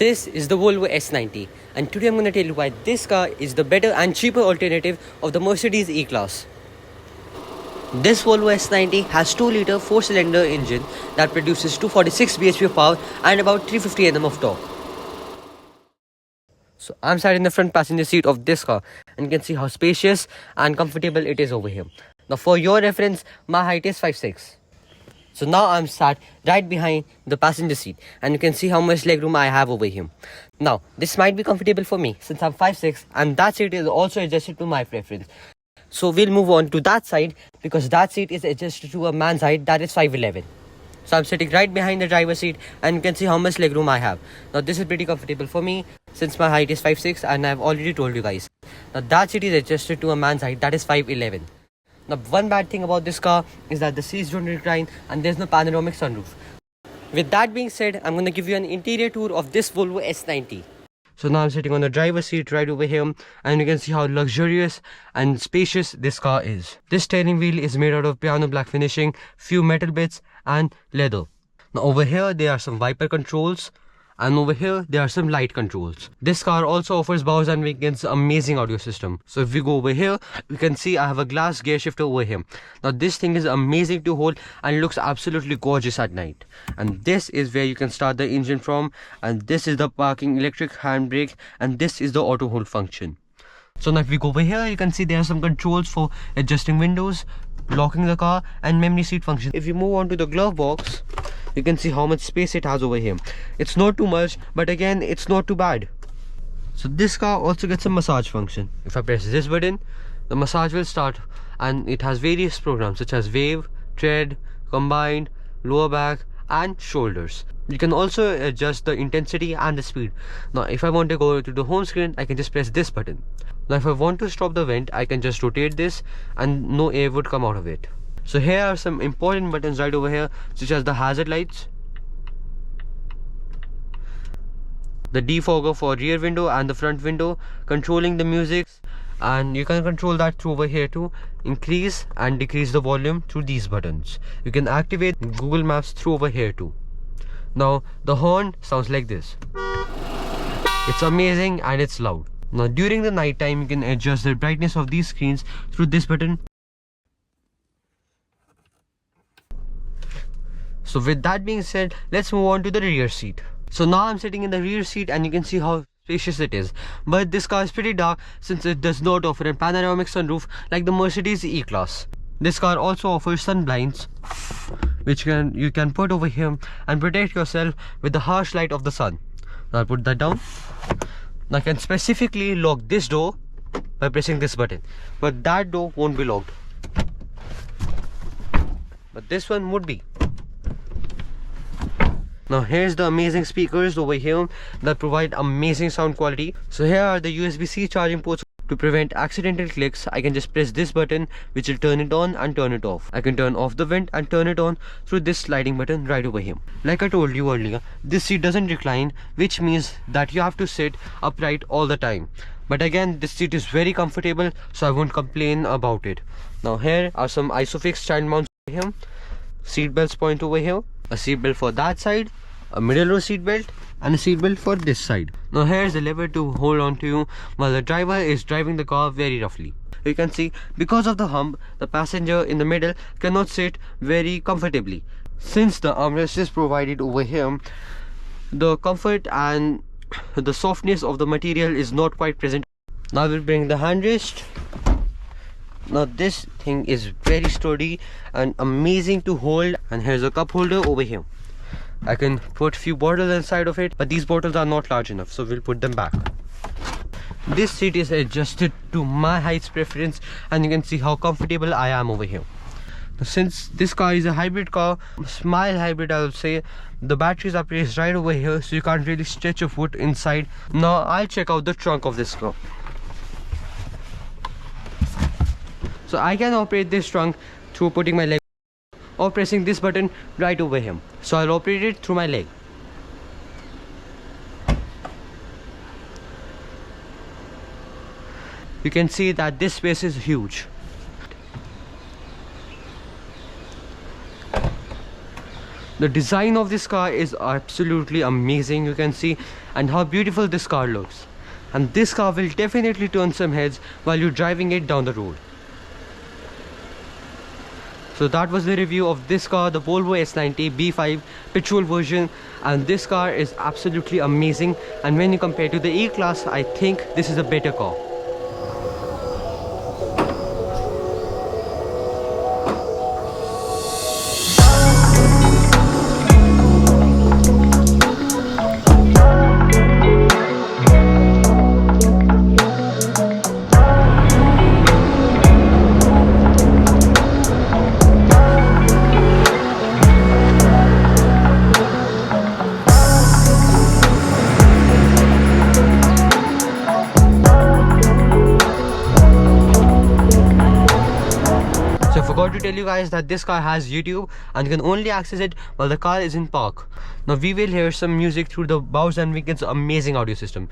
this is the Volvo S90, and today I'm going to tell you why this car is the better and cheaper alternative of the Mercedes E-Class. This Volvo S90 has 2-liter 4-cylinder engine that produces 246 bhp of power and about 350 Nm of torque. So I'm sat in the front passenger seat of this car, and you can see how spacious and comfortable it is over here. Now for your reference, my height is 5'6". So now I'm sat right behind the passenger seat, and you can see how much legroom I have over here. Now this might be comfortable for me since I'm 5'6", and that seat is also adjusted to my preference. So we'll move on to that side because that seat is adjusted to a man's height that is 5'11". So I'm sitting right behind the driver's seat, and you can see how much legroom I have. Now this is pretty comfortable for me since my height is 5'6", and I've already told you guys. Now that seat is adjusted to a man's height that is 5'11". Now one bad thing about this car is that the seats don't recline and there's no panoramic sunroof. With that being said, I'm going to give you an interior tour of this Volvo S90. So now I'm sitting on the driver's seat right over here, and you can see how luxurious and spacious this car is. This steering wheel is made out of piano black finishing, few metal bits and leather. Now over here there are some wiper controls, and over here there are some light controls. This car also offers Bowers & Wilkins amazing audio system. So if we go over here, we can see I have a glass gear shifter over here. Now this thing is amazing to hold and looks absolutely gorgeous at night. And this is where you can start the engine from, and this is the parking electric handbrake, and this is the auto hold function. So now if we go over here, you can see there are some controls for adjusting windows, locking the car and memory seat function. If you move on to the glove box, you can see how much space it has over here. It's not too much, but again it's not too bad. So this car also gets a massage function. If I press this button, the massage will start, and it has various programs such as wave, tread, combined, lower back and shoulders. You can also adjust the intensity and the speed. Now if I want to go to the home screen, I can just press this button. Now if I want to stop the vent, I can just rotate this and no air would come out of it. So here are some important buttons right over here, such as the hazard lights, the defogger for rear window and the front window, controlling the music, and you can control that through over here too. Increase and decrease the volume through these buttons. You can activate Google Maps through over here too. Now the horn sounds like this. It's amazing and it's loud. Now during the night time, you can adjust the brightness of these screens through this button. So with that being said, let's move on to the rear seat. So now I'm sitting in the rear seat, and you can see how spacious it is. But this car is pretty dark since it does not offer a panoramic sunroof like the Mercedes E-Class. This car also offers sun blinds, which you can put over here and protect yourself with the harsh light of the sun. Now I'll put that down. Now I can specifically lock this door by pressing this button, but that door won't be locked. But this one would be. Now here's the amazing speakers over here that provide amazing sound quality. So here are the USB-C charging ports. To prevent accidental clicks, I can just press this button, which will turn it on and turn it off. I can turn off the vent and turn it on through this sliding button right over here. Like I told you earlier, this seat doesn't recline, which means that you have to sit upright all the time. But again, this seat is very comfortable, so I won't complain about it. Now here are some Isofix child mounts over here. Seat belts point over here. A seat belt for that side, a middle row seat belt, and a seat belt for this side. Now here's the lever to hold on to you while the driver is driving the car very roughly. You can see because of the hump, the passenger in the middle cannot sit very comfortably. Since the armrest is provided over here, the comfort and the softness of the material is not quite present. Now we'll bring the handrest. Now this thing is very sturdy and amazing to hold, and here's a cup holder over here. I can put few bottles inside of it, but these bottles are not large enough, so we'll put them back. This seat is adjusted to my height preference, and you can see how comfortable I am over here. Now, since this car is a hybrid car, mild hybrid I would say, the batteries are placed right over here, so you can't really stretch your foot inside. Now I'll check out the trunk of this car. So I can operate this trunk through putting my leg or pressing this button right over here. So I'll operate it through my leg. You can see that this space is huge. The design of this car is absolutely amazing, you can see, and how beautiful this car looks. And this car will definitely turn some heads while you're driving it down the road. So that was the review of this car, the Volvo S90 B5 petrol version, and this car is absolutely amazing, and when you compare to the E-Class, I think this is a better car. So I forgot to tell you guys that this car has YouTube, and you can only access it while the car is in park. Now we will hear some music through the Bowers and Wickens amazing audio system.